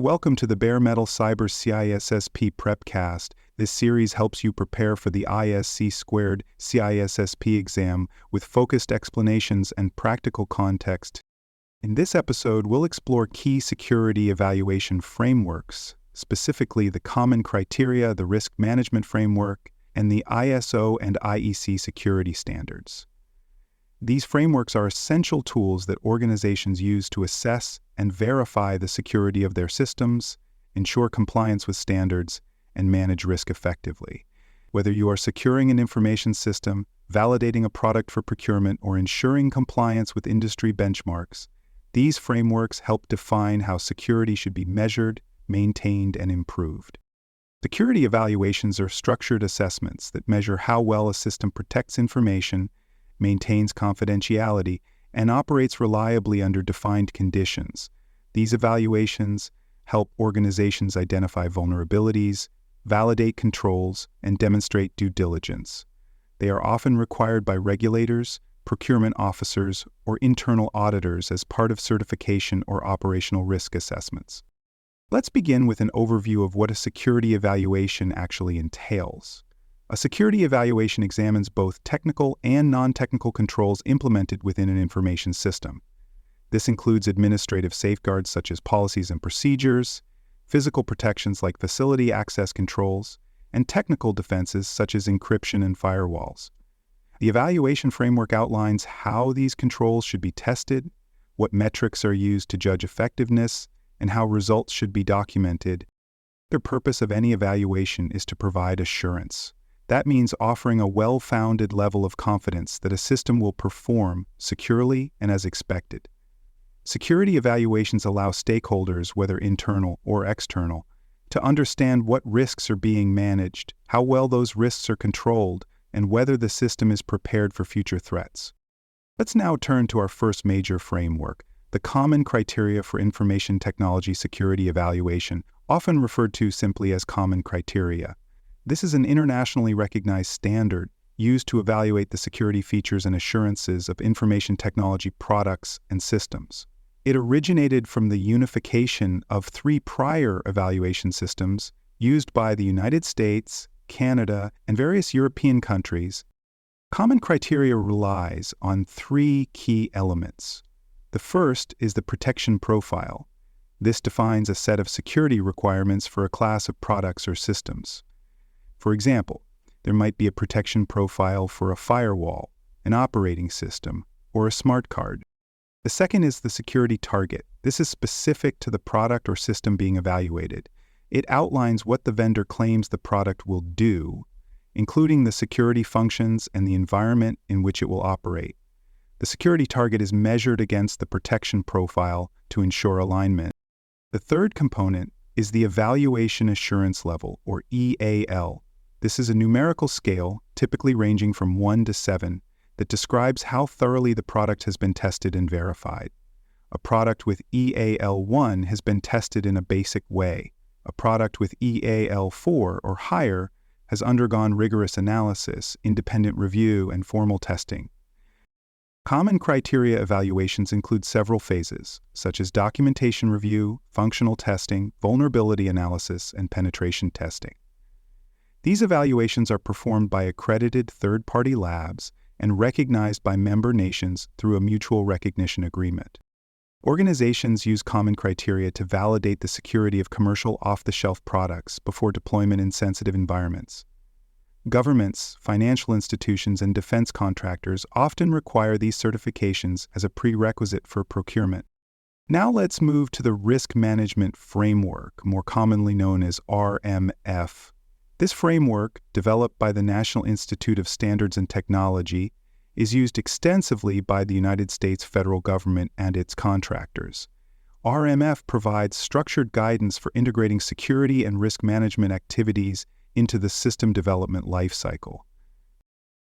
welcome to the Bare Metal Cyber CISSP Prepcast. This series helps you prepare for the IEC squared CISSP exam with focused explanations and practical context. In this episode, we'll explore key security evaluation frameworks, specifically the Common Criteria, the Risk Management Framework, and the ISO and IEC security standards. These frameworks are essential tools that organizations use to assess and verify the security of their systems, ensure compliance with standards, and manage risk effectively. Whether you are securing an information system, validating a product for procurement, or ensuring compliance with industry benchmarks, these frameworks help define how security should be measured, maintained, and improved. Security evaluations are structured assessments that measure how well a system protects information, maintains confidentiality, and operates reliably under defined conditions. These evaluations help organizations identify vulnerabilities, validate controls, and demonstrate due diligence. They are often required by regulators, procurement officers, or internal auditors as part of certification or operational risk assessments. Let's begin with an overview of what a security evaluation actually entails. A security evaluation examines both technical and non-technical controls implemented within an information system. This includes administrative safeguards such as policies and procedures, physical protections like facility access controls, and technical defenses such as encryption and firewalls. The evaluation framework outlines how these controls should be tested, what metrics are used to judge effectiveness, and how results should be documented. The purpose of any evaluation is to provide assurance. That means offering a well-founded level of confidence that a system will perform securely and as expected. Security evaluations allow stakeholders, whether internal or external, to understand what risks are being managed, how well those risks are controlled, and whether the system is prepared for future threats. Let's now turn to our first major framework, the Common Criteria for Information Technology Security Evaluation, often referred to simply as Common Criteria. This is an internationally recognized standard used to evaluate the security features and assurances of information technology products and systems. It originated from the unification of three prior evaluation systems used by the United States, Canada, and various European countries. Common criteria relies on three key elements. The first is the protection profile. This defines a set of security requirements for a class of products or systems. For example, there might be a protection profile for a firewall, an operating system, or a smart card. The second is the security target. This is specific to the product or system being evaluated. It outlines what the vendor claims the product will do, including the security functions and the environment in which it will operate. The security target is measured against the protection profile to ensure alignment. The third component is the evaluation assurance level, or EAL. This is a numerical scale, typically ranging from 1 to 7, that describes how thoroughly the product has been tested and verified. A product with EAL1 has been tested in a basic way. A product with EAL4 or higher has undergone rigorous analysis, independent review, and formal testing. Common criteria evaluations include several phases, such as documentation review, functional testing, vulnerability analysis, and penetration testing. These evaluations are performed by accredited third-party labs and recognized by member nations through a mutual recognition agreement. Organizations use common criteria to validate the security of commercial off-the-shelf products before deployment in sensitive environments. Governments, financial institutions, and defense contractors often require these certifications as a prerequisite for procurement. Now let's move to the Risk Management Framework, more commonly known as RMF. This framework, developed by the National Institute of Standards and Technology, is used extensively by the United States federal government and its contractors. RMF provides structured guidance for integrating security and risk management activities into the system development lifecycle.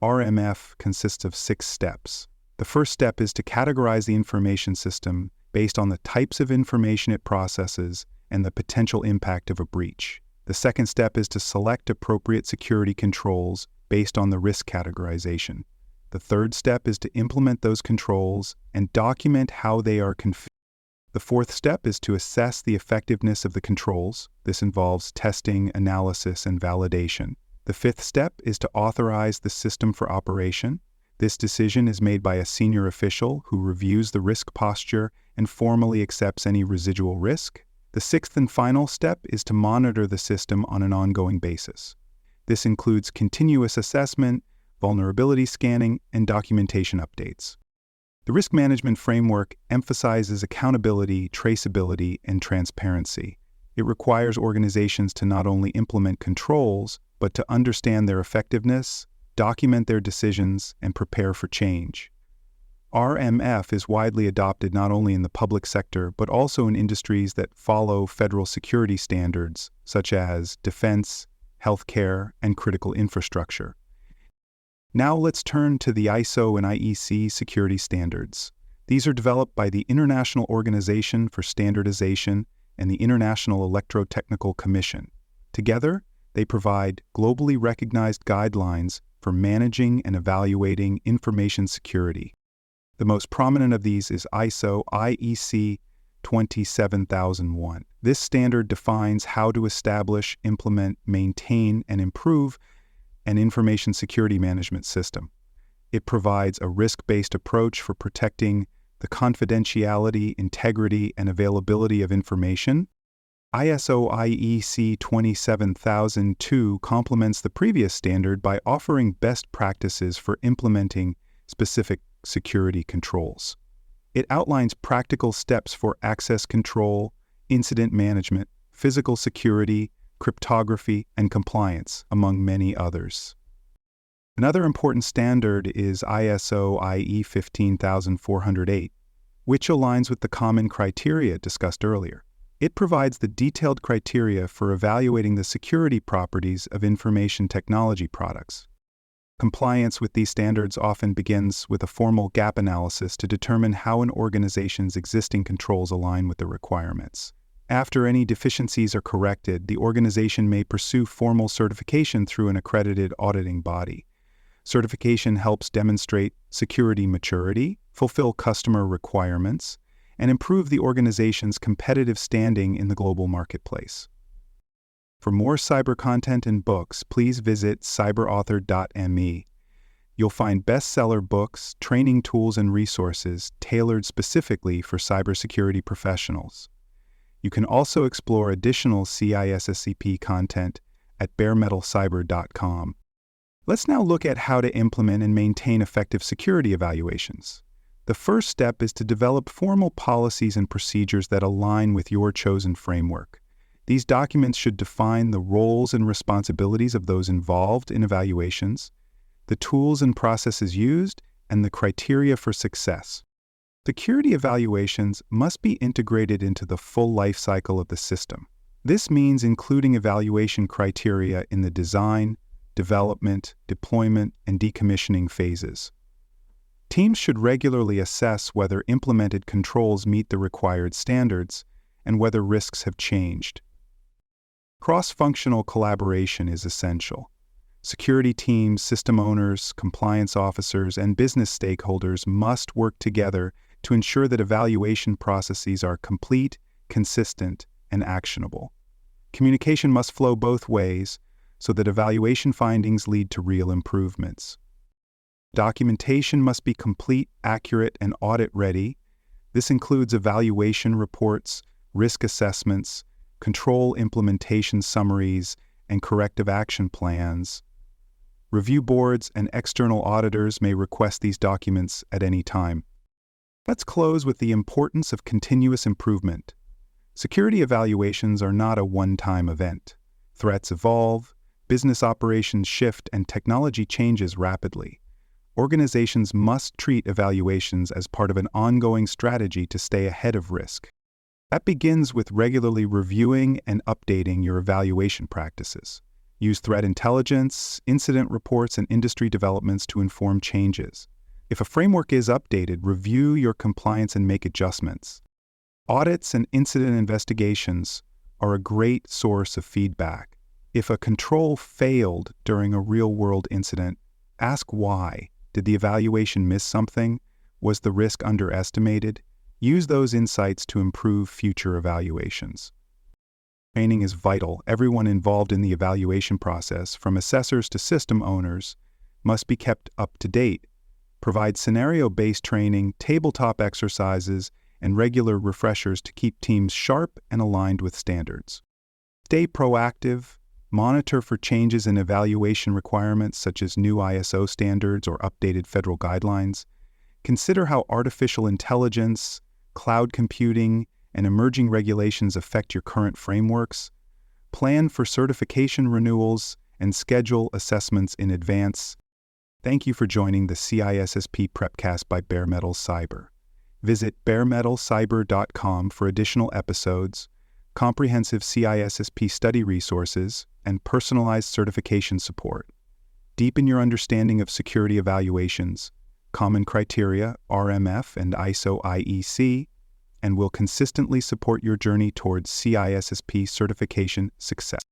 RMF consists of 6 steps. The first step is to categorize the information system based on the types of information it processes and the potential impact of a breach. The second step is to select appropriate security controls based on the risk categorization. The third step is to implement those controls and document how they are configured. The fourth step is to assess the effectiveness of the controls. This involves testing, analysis, and validation. The fifth step is to authorize the system for operation. This decision is made by a senior official who reviews the risk posture and formally accepts any residual risk. The sixth and final step is to monitor the system on an ongoing basis. This includes continuous assessment, vulnerability scanning, and documentation updates. The risk management framework emphasizes accountability, traceability, and transparency. It requires organizations to not only implement controls, but to understand their effectiveness, document their decisions, and prepare for change. RMF is widely adopted not only in the public sector, but also in industries that follow federal security standards, such as defense, healthcare, and critical infrastructure. Now let's turn to the ISO and IEC security standards. These are developed by the International Organization for Standardization and the International Electrotechnical Commission. Together, they provide globally recognized guidelines for managing and evaluating information security. The most prominent of these is ISO IEC 27001. This standard defines how to establish, implement, maintain, and improve an information security management system. It provides a risk-based approach for protecting the confidentiality, integrity, and availability of information. ISO IEC 27002 complements the previous standard by offering best practices for implementing specific security controls. It outlines practical steps for access control, incident management, physical security, cryptography, and compliance, among many others. Another important standard is ISO IE 15408, which aligns with the common criteria discussed earlier. It provides the detailed criteria for evaluating the security properties of information technology products. Compliance with these standards often begins with a formal gap analysis to determine how an organization's existing controls align with the requirements. After any deficiencies are corrected, the organization may pursue formal certification through an accredited auditing body. Certification helps demonstrate security maturity, fulfill customer requirements, and improve the organization's competitive standing in the global marketplace. For more cyber content and books, please visit cyberauthor.me. You'll find bestseller books, training tools, and resources tailored specifically for cybersecurity professionals. You can also explore additional CISSP content at baremetalcyber.com. Let's now look at how to implement and maintain effective security evaluations. The first step is to develop formal policies and procedures that align with your chosen framework. These documents should define the roles and responsibilities of those involved in evaluations, the tools and processes used, and the criteria for success. Security evaluations must be integrated into the full life cycle of the system. This means including evaluation criteria in the design, development, deployment, and decommissioning phases. Teams should regularly assess whether implemented controls meet the required standards and whether risks have changed. Cross-functional collaboration is essential. Security teams, system owners, compliance officers, and business stakeholders must work together to ensure that evaluation processes are complete, consistent, and actionable. Communication must flow both ways so that evaluation findings lead to real improvements. Documentation must be complete, accurate, and audit-ready. This includes evaluation reports, risk assessments, control implementation summaries, and corrective action plans. Review boards and external auditors may request these documents at any time. Let's close with the importance of continuous improvement. Security evaluations are not a one-time event. Threats evolve, business operations shift, and technology changes rapidly. Organizations must treat evaluations as part of an ongoing strategy to stay ahead of risk. That begins with regularly reviewing and updating your evaluation practices. Use threat intelligence, incident reports, and industry developments to inform changes. If a framework is updated, review your compliance and make adjustments. Audits and incident investigations are a great source of feedback. If a control failed during a real-world incident, ask why. Did the evaluation miss something? Was the risk underestimated? Use those insights to improve future evaluations. Training is vital. Everyone involved in the evaluation process, from assessors to system owners, must be kept up to date. Provide scenario-based training, tabletop exercises, and regular refreshers to keep teams sharp and aligned with standards. Stay proactive. Monitor for changes in evaluation requirements such as new ISO standards or updated federal guidelines. Consider how artificial intelligence, cloud computing, and emerging regulations affect your current frameworks. Plan for certification renewals and schedule assessments in advance. Thank you for joining the CISSP Prepcast by Bare Metal Cyber. Visit baremetalcyber.com for additional episodes, comprehensive CISSP study resources, and personalized certification support. Deepen your understanding of security evaluations, common criteria, RMF and ISO IEC, and will consistently support your journey towards CISSP certification success.